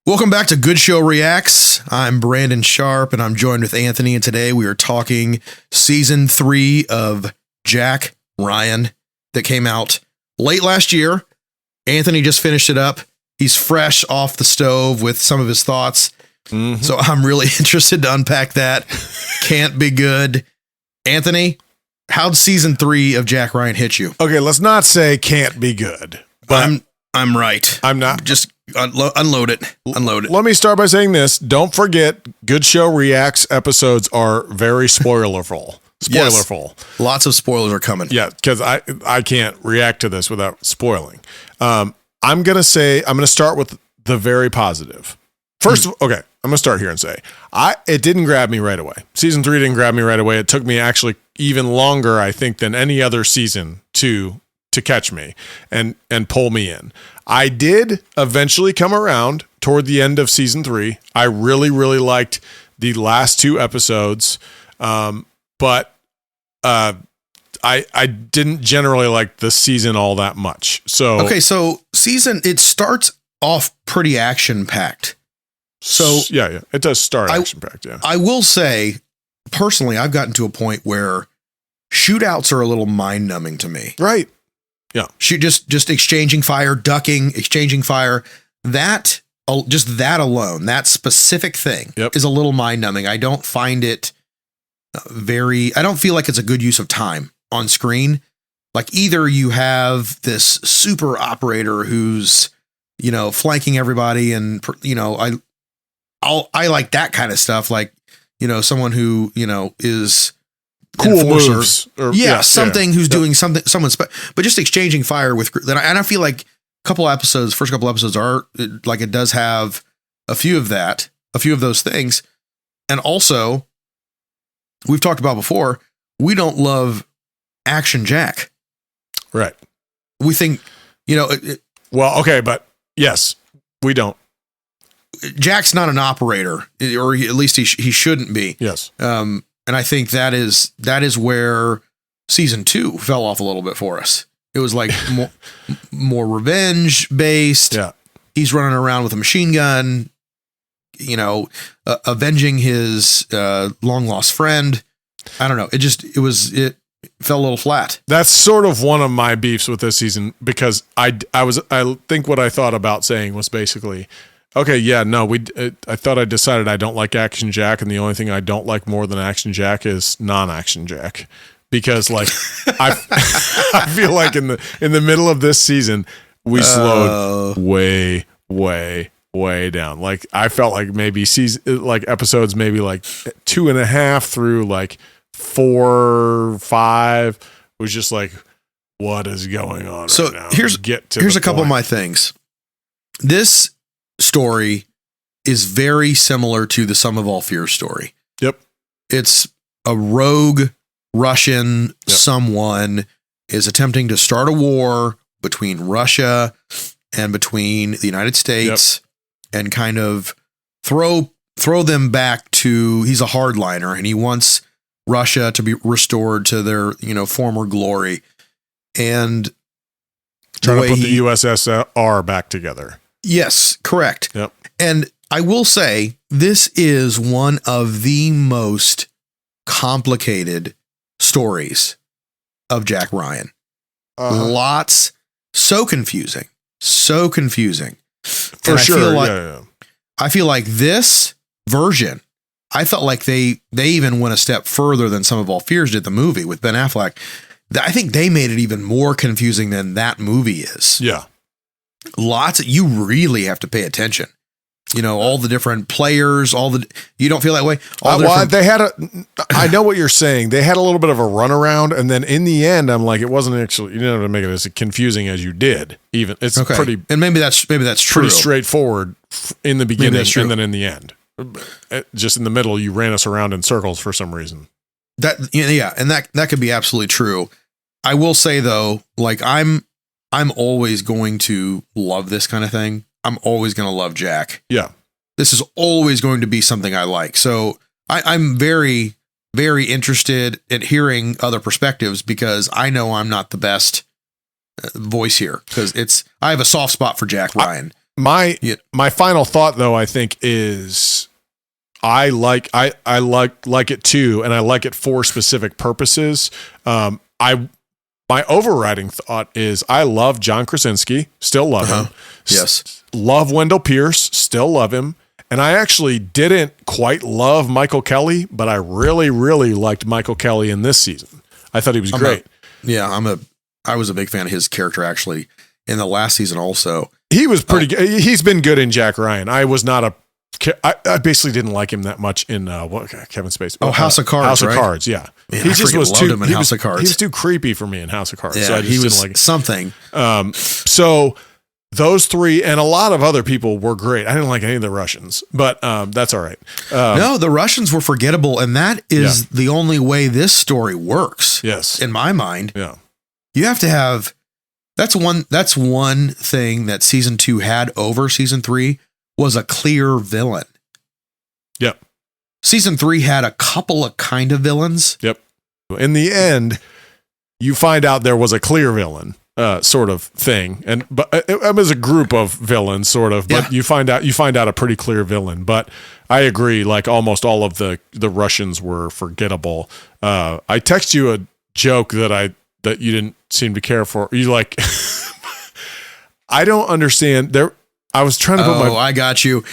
Welcome back to Good Show Reacts. I'm Brandon Sharp, and I'm joined with Anthony, and today we are talking season 3 of Jack Ryan that came out late last year. Anthony just finished it up. He's fresh off the stove with some of his thoughts. Mm-hmm. So I'm really interested to unpack that. Can't be good. Anthony, how'd season 3 of Jack Ryan hit you? Okay, let's not say can't be good. But I'm right. I'm not. Just unload it. Unload it. Let me start by saying this. Don't forget, Good Show Reacts episodes are very spoilerful. Spoilerful. Yes. Lots of spoilers are coming. Yeah, because I can't react to this without spoiling. I'm gonna start with the very positive. First, okay, I'm gonna start here and say it didn't grab me right away. Season 3 didn't grab me right away. It took me actually even longer, I think, than any other season to catch me and pull me in. I did eventually come around toward the end of season 3. I really, really liked the last 2 episodes, but I didn't generally like the season all that much. So okay, so it starts off pretty action packed. So yeah, it does start action packed. Yeah, I will say personally, I've gotten to a point where shootouts are a little mind numbing to me. Right. Yeah. Just exchanging fire, ducking, exchanging fire. That alone, that specific thing is a little mind numbing. I don't find it I don't feel like it's a good use of time on screen. Like either you have this super operator who's, flanking everybody and, I like that kind of stuff. Like, someone who, is cool enforcer. Moves. Who's doing something, but just exchanging fire with, and I feel like first couple episodes are like, it does have a few of those things. And also we've talked about before, we don't love Action Jack. Right. We think, well, okay, but yes, we don't. Jack's not an operator, or at least he shouldn't be. Yes. And I think that is where season 2 fell off a little bit for us. It was like more revenge based. Yeah. He's running around with a machine gun, avenging his long lost friend. I don't know. It fell a little flat. That's sort of one of my beefs with this season, because I think what I thought about saying was basically, okay, yeah, no, I thought I decided I don't like Action Jack, and the only thing I don't like more than Action Jack is non-Action Jack, because like I feel like in the middle of this season we slowed way down. Like I felt like maybe episodes maybe like 2.5 through like 4, 5 was just like, what is going on? So right now? Here's a couple of my things. This story is very similar to the Sum of All Fears story. Yep. It's a rogue Russian someone is attempting to start a war between Russia and between the United States and kind of throw them back to, he's a hardliner and he wants Russia to be restored to their, former glory, and trying to put the USSR back together. Yes, correct. Yep. And I will say this is one of the most complicated stories of Jack Ryan. Lots, so confusing. For sure. I feel like this version, I felt like they even went a step further than Sum of All Fears did, the movie with Ben Affleck. I think they made it even more confusing than that movie is. Yeah. You really have to pay attention. All the different players, you don't feel that way? I know what you're saying. They had a little bit of a runaround, and then in the end, I'm like, it wasn't actually, you didn't have to make it as confusing as you did. Even it's pretty, and maybe that's true. Pretty straightforward in the beginning, and then in the end, just in the middle, you ran us around in circles for some reason. And that could be absolutely true. I will say though, like I'm always going to love this kind of thing. I'm always going to love Jack. Yeah. This is always going to be something I like. So I'm very, very interested in hearing other perspectives, because I know I'm not the best voice here, because I have a soft spot for Jack Ryan. My final thought, though, I think is I like it too, and I like it for specific purposes. My overriding thought is I love John Krasinski, still love him. Yes, love Wendell Pierce, still love him. And I actually didn't quite love Michael Kelly, but I really, really liked Michael Kelly in this season. I thought he was great. I was a big fan of his character actually in the last season also. He was pretty good. He's been good in Jack Ryan. I basically didn't like him that much in Kevin Spacey. House of Cards. House of right? Cards, yeah. Man, he just was too. House of Cards. He was too creepy for me in House of Cards. Yeah, so I just he was didn't like it. something. So those three and a lot of other people were great. I didn't like any of the Russians, but that's all right. No, the Russians were forgettable, and that is the only way this story works. Yes, in my mind. Yeah, you have to have. That's one thing that season 2 had over season 3 was a clear villain. Yep. Season 3 had a couple of kind of villains. Yep. In the end, you find out there was a clear villain, sort of thing, but it was a group of villains, sort of. But you find out a pretty clear villain. But I agree, like almost all of the Russians were forgettable. I text you a joke that you didn't seem to care for. You like, I don't understand. I was trying to put I got you.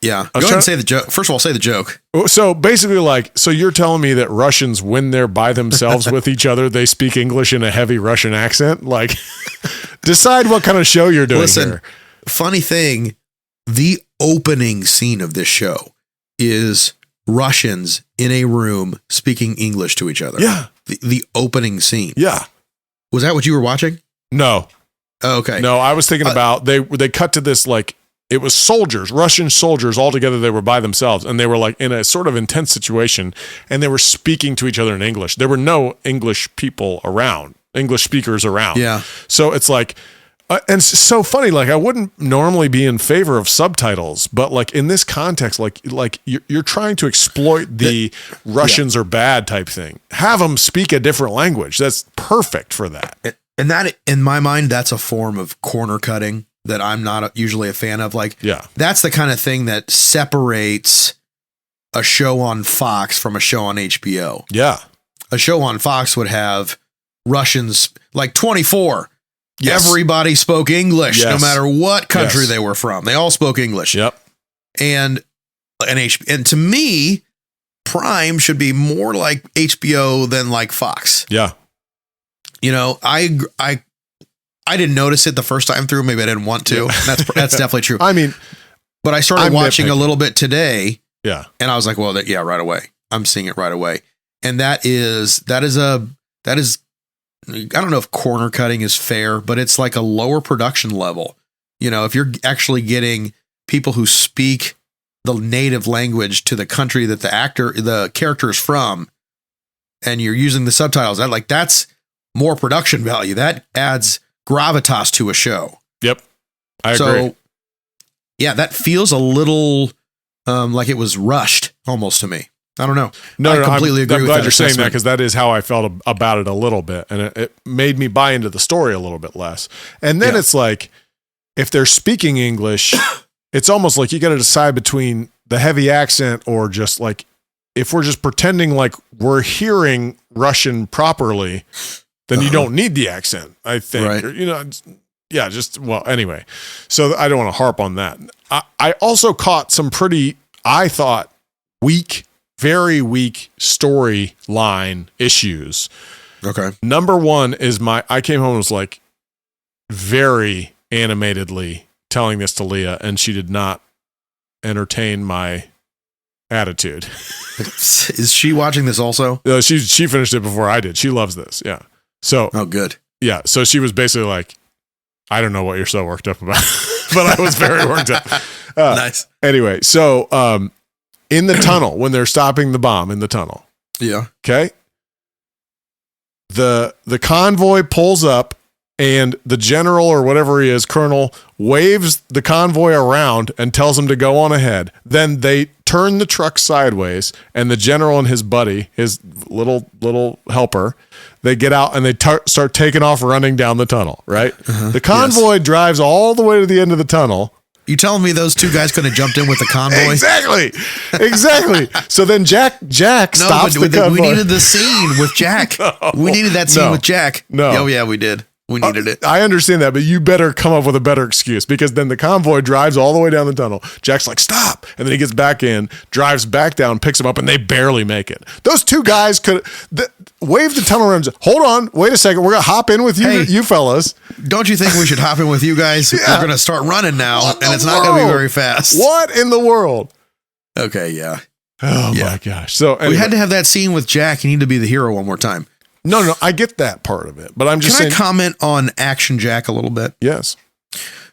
Yeah. Go ahead and say the joke. First of all, say the joke. So basically, so you're telling me that Russians, when they're by themselves with each other, they speak English in a heavy Russian accent? Like, decide what kind of show you're doing here. Funny thing, the opening scene of this show is Russians in a room speaking English to each other. Yeah. The opening scene. Yeah. Was that what you were watching? No. Oh, okay. No, I was thinking about, they cut to this, like, it was soldiers, Russian soldiers all together. They were by themselves and they were like in a sort of intense situation and they were speaking to each other in English. There were no English people around, English speakers around. Yeah. So it's like, and it's so funny. Like I wouldn't normally be in favor of subtitles, but like in this context, like you're trying to exploit the Russians are bad type thing. Have them speak a different language. That's perfect for that. And that, in my mind, that's a form of corner cutting that I'm not usually a fan of. Like, that's the kind of thing that separates a show on Fox from a show on HBO. Yeah. A show on Fox would have Russians, like 24. Yes. Everybody spoke English, no matter what country they were from. They all spoke English. Yep. And to me, Prime should be more like HBO than like Fox. Yeah. You know, I didn't notice it the first time through. Maybe I didn't want to. That's definitely true. I mean, but I started watching a little bit today. Yeah. And I was like, well, right away. I'm seeing it right away. And that is, I don't know if corner cutting is fair, but it's like a lower production level. You know, if you're actually getting people who speak the native language to the country that the character is from, and you're using the subtitles, that's more production value. That adds gravitas to a show. Yep. I agree. Yeah, that feels a little like it was rushed almost to me. I don't know. I completely agree I'm with glad that you're saying that because that is how I felt about it a little bit. And it made me buy into the story a little bit less. And then it's like, if they're speaking English, it's almost like you got to decide between the heavy accent or just like, if we're just pretending like we're hearing Russian properly, then you don't need the accent, I think. Right. Or, anyway. So I don't want to harp on that. I also caught some pretty, I thought, very weak storyline issues. Okay. Number one is I came home and was like very animatedly telling this to Leah, and she did not entertain my attitude. Is she watching this also? No, she finished it before I did. She loves this. Yeah. So, oh, good. Yeah. So she was basically like, I don't know what you're so worked up about, but I was very worked up. Nice. Anyway. So, in the tunnel, when they're stopping the bomb in the tunnel. Yeah. Okay. The convoy pulls up and the general or whatever he is, colonel, waves the convoy around and tells them to go on ahead. Then they turn the truck sideways and the general and his buddy, his little helper, they get out and they start taking off running down the tunnel, right? Uh-huh. The convoy drives all the way to the end of the tunnel You telling me those two guys could have jumped in with the convoy? Exactly. So then Jack stops the convoy. We needed the scene with Jack. We needed that scene with Jack. No. Oh yeah, we did. We needed it. I understand that, but you better come up with a better excuse, because then the convoy drives all the way down the tunnel. Jack's like, stop. And then he gets back in, drives back down, picks him up, and they barely make it. Those two guys could wave the tunnel around. Hold on. Wait a second. We're going to hop in with you, you fellas. Don't you think we should hop in with you guys? Yeah. We're going to start running now, and it's not going to be very fast. What in the world? Okay, yeah. Oh, my gosh. So anyway. We had to have that scene with Jack. You need to be the hero one more time. No, I get that part of it, but I'm just saying. Can I comment on Action Jack a little bit? Yes.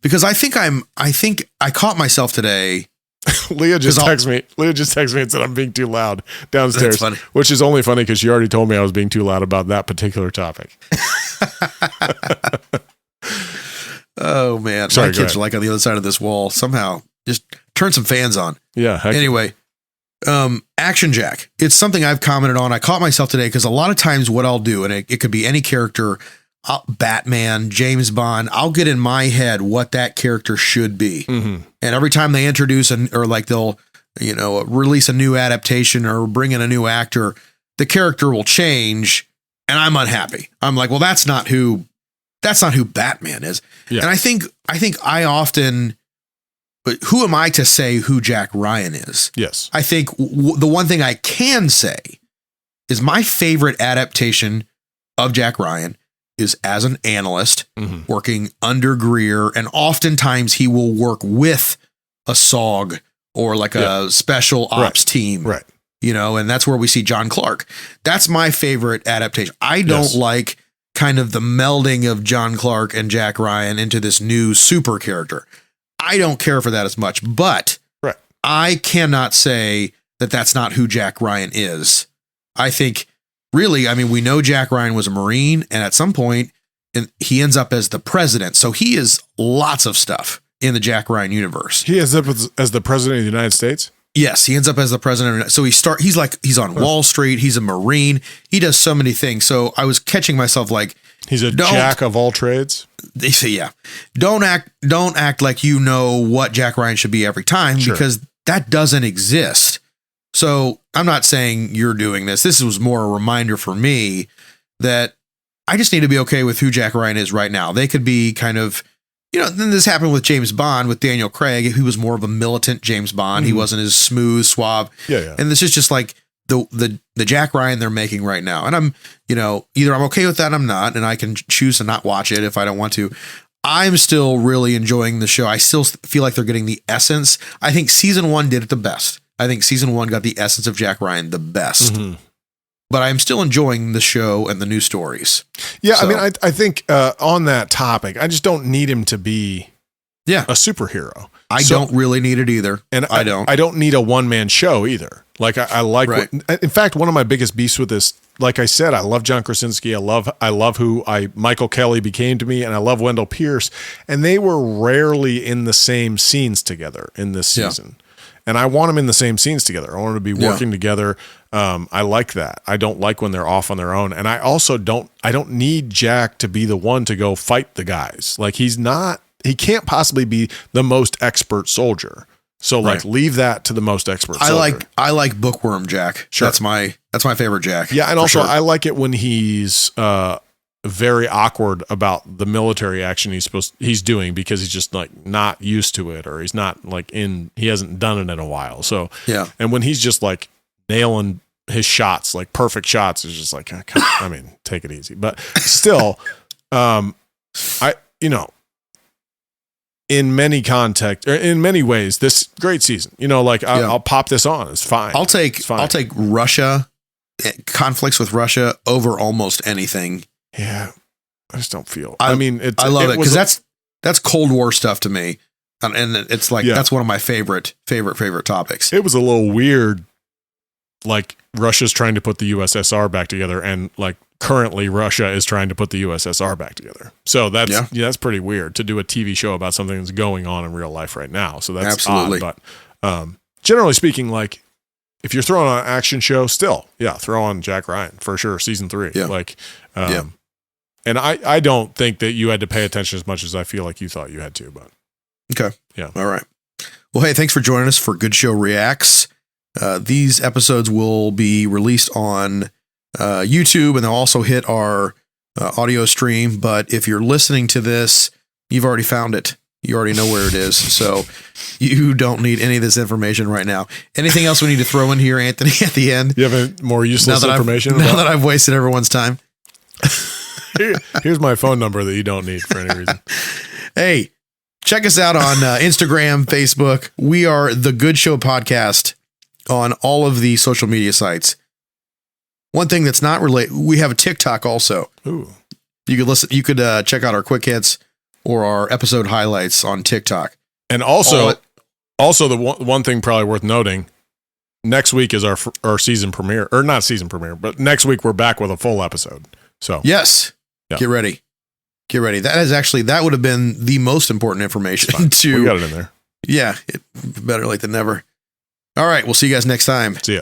Because I think I caught myself today. Leah just texted me and said I'm being too loud downstairs, which is only funny because she already told me I was being too loud about that particular topic. Oh man, my kids are like on the other side of this wall. Somehow, just turn some fans on. Yeah. Anyway. Action Jack. It's something I've commented on. I caught myself today because a lot of times what I'll do, and it could be any character, Batman, James Bond, I'll get in my head what that character should be. Mm-hmm. And every time they introduce or like they'll, release a new adaptation or bring in a new actor, the character will change and I'm unhappy. I'm like, well, that's not who Batman is. Yeah. And I think I often, but who am I to say who Jack Ryan is? Yes. I think the one thing I can say is my favorite adaptation of Jack Ryan is as an analyst working under Greer. And oftentimes he will work with a SOG or like a special ops team. Right. And that's where we see John Clark. That's my favorite adaptation. I don't like kind of the melding of John Clark and Jack Ryan into this new super character. I don't care for that as much, but I cannot say that that's not who Jack Ryan is. I think really, we know Jack Ryan was a Marine, and at some point he ends up as the president. So he is lots of stuff in the Jack Ryan universe. He ends up as the president of the United States? Yes, he ends up as the president. So he's on Wall Street. He's a Marine. He does so many things. So I was catching myself like, he's a jack of all trades. They say, yeah, don't act like you know what Jack Ryan should be every time, because that doesn't exist. So I'm not saying you're doing this. This was more a reminder for me that I just need to be okay with who Jack Ryan is right now. They could be kind of, then this happened with James Bond, with Daniel Craig. He was more of a militant James Bond. Mm-hmm. He wasn't as smooth, suave. Yeah. And this is just like the Jack Ryan they're making right now. And I'm, either I'm okay with that, I'm not, and I can choose to not watch it if I don't want to. I'm still really enjoying the show. I still feel like they're getting the essence. I think season 1 did it the best. I think season 1 got the essence of Jack Ryan the best. Mm-hmm. But I'm still enjoying the show and the new stories. Yeah, so, I think on that topic, I just don't need him to be a superhero. I don't really need it either. And I don't need a one-man show either. Like I like in fact, one of my biggest beefs with this, like I said, I love John Krasinski. I love who Michael Kelly became to me, and I love Wendell Pierce. And they were rarely in the same scenes together in this season. And I want them in the same scenes together. I want them to be working together. I like that. I don't like when they're off on their own. And I also don't need Jack to be the one to go fight the guys. Like he can't possibly be the most expert soldier. So leave that to the most expert soldier. I like Bookworm Jack. Sure. That's my favorite Jack. Yeah. And also I like it when he's very awkward about the military action he's doing, because he's just like not used to it, or he's not he hasn't done it in a while. So and when he's just like nailing his shots, like perfect shots, it's just like, take it easy. But still, in many context, or in many ways, this great season, I'll pop this on. It's fine. I'll take Russia, conflicts with Russia over almost anything. Yeah. I just don't feel, I love it because that's Cold War stuff to me. And it's like, that's one of my favorite topics. It was a little weird. Like Russia's trying to put the USSR back together, and like currently Russia is trying to put the USSR back together. So that's pretty weird to do a TV show about something that's going on in real life right now. So that's absolutely odd. But generally speaking, like if you're throwing on an action show, still, throw on Jack Ryan for sure. Season 3. Yeah. And I don't think that you had to pay attention as much as I feel like you thought you had to, but Okay. Yeah. All right. Well, hey, thanks for joining us for Good Show Reacts. These episodes will be released on YouTube, and they'll also hit our audio stream. But if you're listening to this, you've already found it. You already know where it is. So you don't need any of this information right now. Anything else we need to throw in here, Anthony, at the end? You have any more useless information? Now that I've wasted everyone's time. Here's my phone number that you don't need for any reason. Hey, check us out on Instagram, Facebook. We are The Good Show Podcast on all of the social media sites. One thing that's not related, we have a TikTok also. Ooh. You could listen. You could check out our quick hits or our episode highlights on TikTok. And also the one thing probably worth noting, next week is our season premiere, or not season premiere, but next week we're back with a full episode. So yes, yeah. Get ready. That would have been the most important information we got it in there. Yeah, better late than never. All right, we'll see you guys next time. See ya.